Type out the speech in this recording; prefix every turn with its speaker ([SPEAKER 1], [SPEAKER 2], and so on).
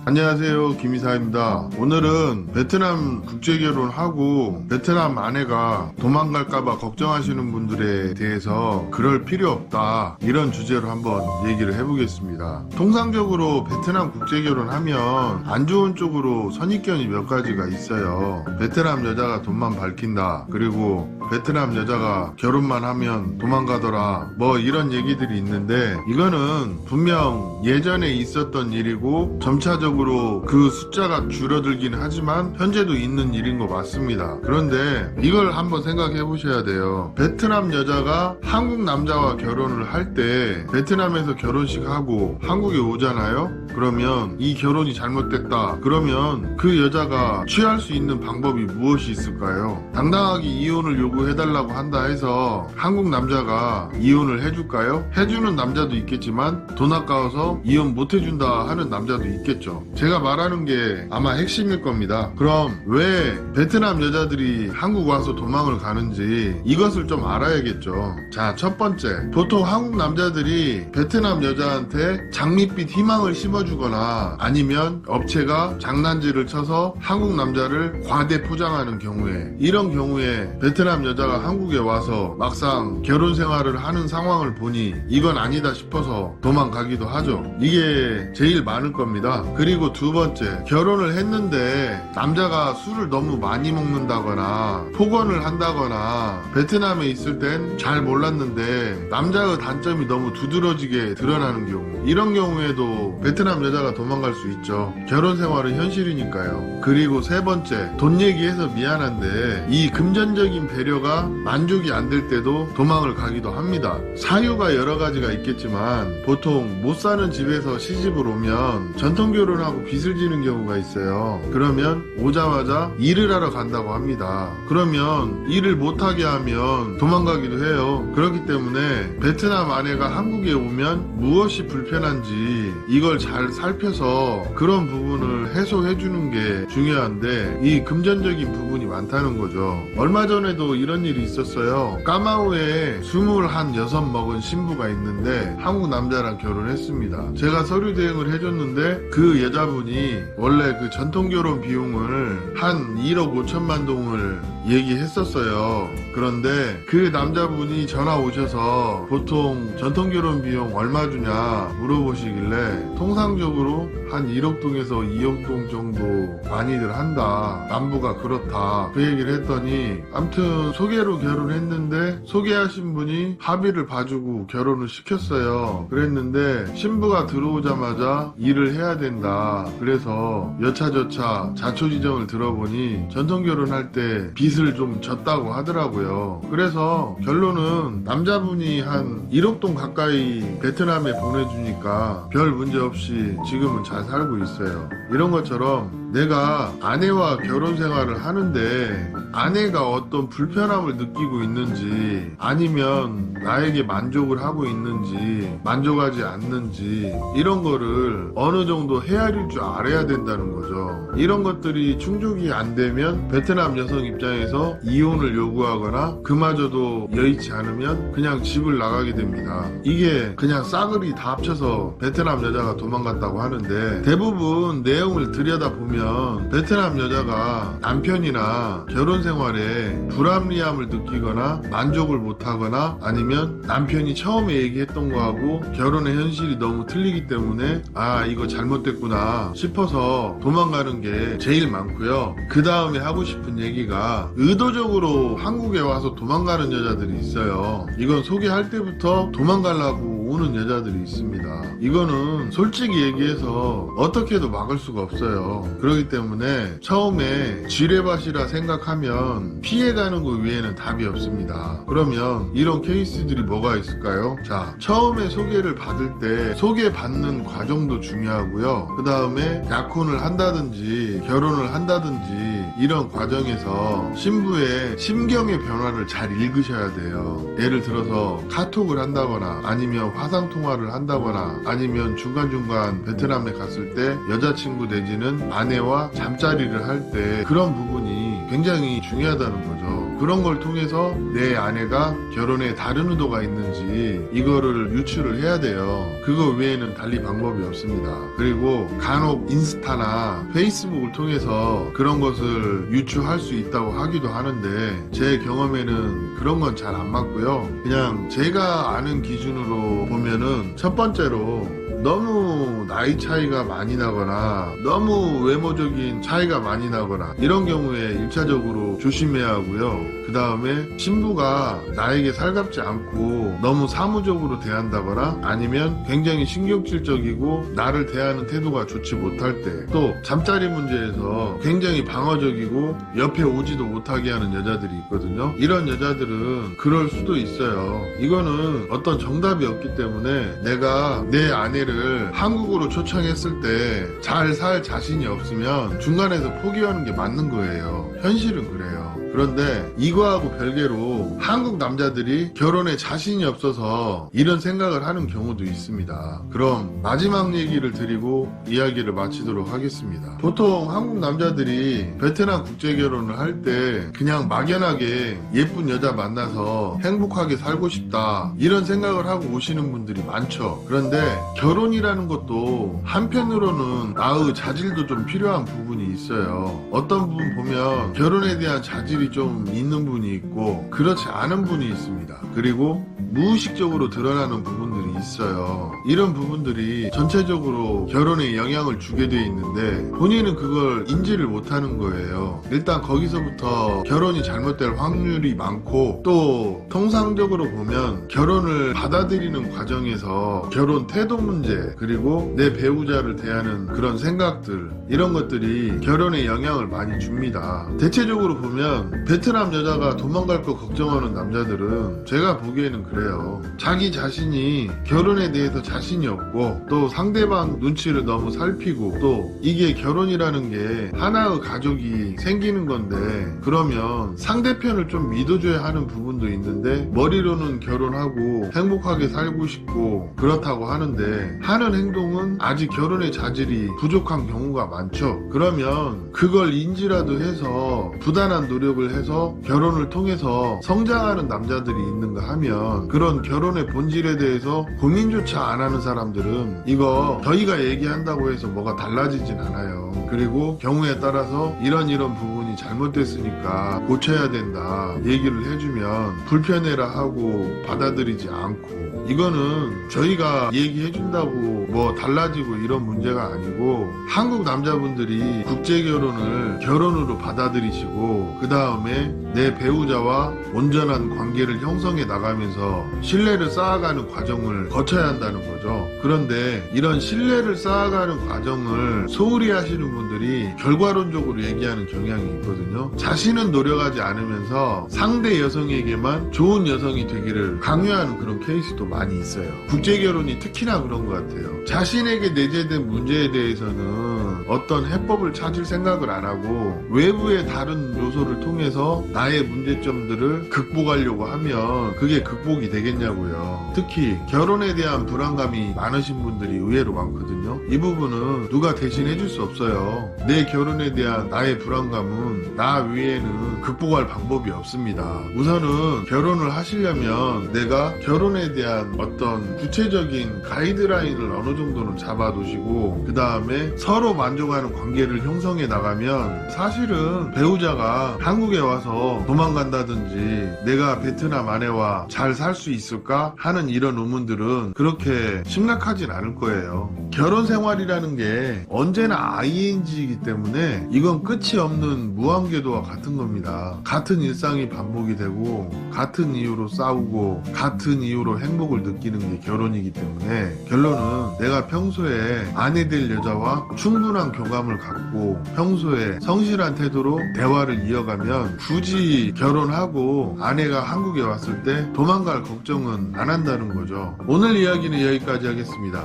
[SPEAKER 1] 안녕하세요, 김이사입니다. 오늘은 베트남 국제결혼하고 베트남 아내가 도망갈까봐 걱정하시는 분들에 대해서 그럴 필요 없다, 이런 주제로 한번 얘기를 해보겠습니다. 통상적으로 베트남 국제결혼하면 안 좋은 쪽으로 선입견이 몇 가지가 있어요. 베트남 여자가 돈만 밝힌다, 그리고 베트남 여자가 결혼만 하면 도망가더라, 뭐 이런 얘기들이 있는데, 이거는 분명 예전에 있었던 일이고 점차적으로 그 숫자가 줄어들긴 하지만 현재도 있는 일인 거 맞습니다. 그런데 이걸 한번 생각해 보셔야 돼요. 베트남 여자가 한국 남자와 결혼을 할 때 베트남에서 결혼식 하고 한국에 오잖아요. 그러면 이 결혼이 잘못됐다, 그러면 그 여자가 취할 수 있는 방법이 무엇이 있을까요? 당당하게 이혼을 요구해달라고 한다 해서 한국 남자가 이혼을 해줄까요? 해주는 남자도 있겠지만 돈 아까워서 이혼 못 해준다 하는 남자도 있겠죠. 제가 말하는 게 아마 핵심일 겁니다. 그럼 왜 베트남 여자들이 한국 와서 도망을 가는지 이것을 좀 알아야겠죠. 자, 첫 번째, 보통 한국 남자들이 베트남 여자한테 장밋빛 희망을 심어주거나 아니면 업체가 장난질을 쳐서 한국 남자를 과대 포장하는 경우에, 이런 경우에 베트남 여자가 한국에 와서 막상 결혼 생활을 하는 상황을 보니 이건 아니다 싶어서 도망가기도 하죠. 이게 제일 많을 겁니다. 그리고 두 번째, 결혼을 했는데 남자가 술을 너무 많이 먹는다거나 폭언을 한다거나, 베트남에 있을 땐 잘 몰랐는데 남자의 단점이 너무 두드러지게 드러나는 경우, 이런 경우에도 베트남 여자가 도망갈 수 있죠. 결혼 생활은 현실이니까요. 그리고 세 번째, 돈 얘기해서 미안한데 이 금전적인 배려가 만족이 안 될 때도 도망을 가기도 합니다. 사유가 여러 가지가 있겠지만 보통 못 사는 집에서 시집을 오면 전통결혼하고 빚을 지는 경우가 있어요. 그러면 오자마자 일을 하러 간다고 합니다. 그러면 일을 못하게 하면 도망가기도 해요. 그렇기 때문에 베트남 아내가 한국에 오면 무엇이 불편한지 이걸 잘 살펴서 그런 부분을 해소해 주는 게 중요한데, 이 금전적인 부분이 많다는 거죠. 얼마 전에도 이런 일이 있었어요. 까마우에 26 먹은 신부가 있는데 한국 남자랑 결혼했습니다. 제가 서류 대행을 해줬는데 그 여자분이 원래 그 전통결혼 비용을 한 1억 5천만 동을 얘기했었어요. 그런데 그 남자분이 전화 오셔서 보통 전통결혼 비용 얼마 주냐 물어보시길래 통상적으로 한 1억 동에서 2억 동 정도 많이들 한다, 남부가 그렇다, 그 얘기를 했더니, 암튼 소개로 결혼했는데 소개하신 분이 합의를 봐주고 결혼을 시켰어요. 그랬는데 신부가 들어오자마자 일을 해야 된다, 그래서 여차저차 자초지정을 들어보니 전통결혼할 때 빚을 좀 졌다고 하더라고요. 그래서 결론은 남자분이 한 1억 동 가까이 베트남에 보내주니까 별 문제 없이 지금은 잘 살고 있어요. 이런 것처럼 내가 아내와 결혼 생활을 하는데 아내가 어떤 불편함을 느끼고 있는지, 아니면 나에게 만족을 하고 있는지 만족하지 않는지, 이런 거를 어느 정도 헤아릴 줄 알아야 된다는 거죠. 이런 것들이 충족이 안 되면 베트남 여성 입장에서 이혼을 요구하거나 그마저도 여의치 않으면 그냥 집을 나가게 됩니다. 이게 그냥 싸그리 다 합쳐서 베트남 여자가 도망갔다고 하는데, 대부분 내용을 들여다보면 베트남 여자가 남편이나 결혼 생활에 불합리함을 느끼거나 만족을 못하거나, 아니면 남편이 처음에 얘기했던 거하고 결혼의 현실이 너무 틀리기 때문에 아, 이거 잘못됐구나 싶어서 도망가는 게 제일 많고요. 그 다음에 하고 싶은 얘기가, 의도적으로 한국에 와서 도망가는 여자들이 있어요. 이건 소개할 때부터 도망가려고 오는 여자들이 있습니다. 이거는 솔직히 얘기해서 어떻게도 막을 수가 없어요. 그렇기 때문에 처음에 지뢰밭이라 생각하면 피해가는 것 외에는 답이 없습니다. 그러면 이런 케이스들이 뭐가 있을까요? 자, 처음에 소개를 받을 때 소개받는 과정도 중요하고요. 그 다음에 약혼을 한다든지 결혼을 한다든지 이런 과정에서 신부의 심경의 변화를 잘 읽으셔야 돼요. 예를 들어서 카톡을 한다거나 아니면 화상통화를 한다거나 아니면 중간중간 베트남에 갔을 때 여자친구 내지는 아내와 잠자리를 할 때 그런 부분이 굉장히 중요하다는 거죠. 그런 걸 통해서 내 아내가 결혼에 다른 의도가 있는지 이거를 유추를 해야 돼요. 그거 외에는 달리 방법이 없습니다. 그리고 간혹 인스타나 페이스북을 통해서 그런 것을 유추할 수 있다고 하기도 하는데 제 경험에는 그런 건 잘 안 맞고요. 그냥 제가 아는 기준으로 보면은 첫 번째로 너무 나이 차이가 많이 나거나 너무 외모적인 차이가 많이 나거나 이런 경우에 1차적으로 조심해야 하고요. 그 다음에 신부가 나에게 살갑지 않고 너무 사무적으로 대한다거나 아니면 굉장히 신경질적이고 나를 대하는 태도가 좋지 못할 때, 또 잠자리 문제에서 굉장히 방어적이고 옆에 오지도 못하게 하는 여자들이 있거든요. 이런 여자들은 그럴 수도 있어요. 이거는 어떤 정답이 없기 때문에 내가 내 아내를 한국으로 초청했을 때 잘 살 자신이 없으면 중간에서 포기하는 게 맞는 거예요. 현실은 그래요. 그런데 이거하고 별개로 한국 남자들이 결혼에 자신이 없어서 이런 생각을 하는 경우도 있습니다. 그럼 마지막 얘기를 드리고 이야기를 마치도록 하겠습니다. 보통 한국 남자들이 베트남 국제결혼을 할 때 그냥 막연하게 예쁜 여자 만나서 행복하게 살고 싶다 이런 생각을 하고 오시는 분들이 많죠. 그런데 결혼이라는 것도 한편으로는 나의 자질도 좀 필요한 부분이 있어요. 어떤 부분 보면 결혼에 대한 자질이 좀 있는 분이 있고 그렇지 않은 분이 있습니다. 그리고 무의식적으로 드러나는 부분들이 있어요. 이런 부분들이 전체적으로 결혼에 영향을 주게 돼 있는데 본인은 그걸 인지를 못하는 거예요. 일단 거기서부터 결혼이 잘못될 확률이 많고, 또 통상적으로 보면 결혼을 받아들이는 과정에서 결혼 태도 문제, 그리고 내 배우자를 대하는 그런 생각들, 이런 것들이 결혼에 영향을 많이 줍니다. 대체적으로 보면 베트남 여자가 도망갈 거 걱정하는 남자들은 제가 보기에는 그래요. 자기 자신이 결혼에 대해서 자신이 없고, 또 상대방 눈치를 너무 살피고, 또 이게 결혼이라는 게 하나의 가족이 생기는 건데 그러면 상대편을 좀 믿어줘야 하는 부분도 있는데 머리로는 결혼하고 행복하게 살고 싶고 그렇다고 하는데 하는 행동은 아직 결혼의 자질이 부족한 경우가 많죠. 그러면 그걸 인지라도 해서 부단한 노력을 해서 결혼을 통해서 성장하는 남자들이 있는가 하면, 그런 결혼의 본질에 대해서 고민조차 안 하는 사람들은 이거 저희가 얘기한다고 해서 뭐가 달라지진 않아요. 그리고 경우에 따라서 이런 부분이 잘못됐으니까 고쳐야 된다 얘기를 해주면 불편해라 하고 받아들이지 않고, 이거는 저희가 얘기해준다고 뭐 달라지고 이런 문제가 아니고, 한국 남자분들이 국제결혼을 결혼으로 받아들이시고 그 다음에 내 배우자와 온전한 관계를 형성해 나가면서 신뢰를 쌓아가는 과정을 거쳐야 한다는 거죠. 그런데 이런 신뢰를 쌓아가는 과정을 소홀히 하시는 분들이 결과론적으로 얘기하는 경향이 있거든요. 자신은 노력하지 않으면서 상대 여성에게만 좋은 여성이 되기를 강요하는 그런 케이스도 많이 있어요. 국제결혼이 특히나 그런 것 같아요. 자신에게 내재된 문제에 대해서는 어떤 해법을 찾을 생각을 안 하고 외부의 다른 요소를 통해서 나의 문제점들을 극복하려고 하면 그게 극복이 되겠냐고요. 특히 결혼에 대한 불안감이 많으신 분들이 의외로 많거든요. 이 부분은 누가 대신 해줄 수 없어요. 내 결혼에 대한 나의 불안감은 나 위에는 극복할 방법이 없습니다. 우선은 결혼을 하시려면 내가 결혼에 대한 어떤 구체적인 가이드라인을 어느 정도는 잡아두시고 그 다음에 서로 만족하는 관계를 형성해 나가면, 사실은 배우자가 한국에 와서 도망간다든지 내가 베트남 아내와 잘 살 수 있을까 하는 이런 의문들은 그렇게 심각하진 않을 거예요. 결혼 생활이라는 게 언제나 ing이기 때문에 이건 끝이 없는 무한궤도와 같은 겁니다. 같은 일상이 반복이 되고 같은 이유로 싸우고 같은 이유로 행복을 느끼는 게 결혼이기 때문에, 결론은 내가 평소에 아내 될 여자와 충분한 교감을 갖고 평소에 성실한 태도로 대화를 이어가면 굳이 결혼하고 아내가 한국에 왔을 때 도망갈 걱정은 안 한다는 거죠. 오늘 이야기는 여기까지 하겠습니다.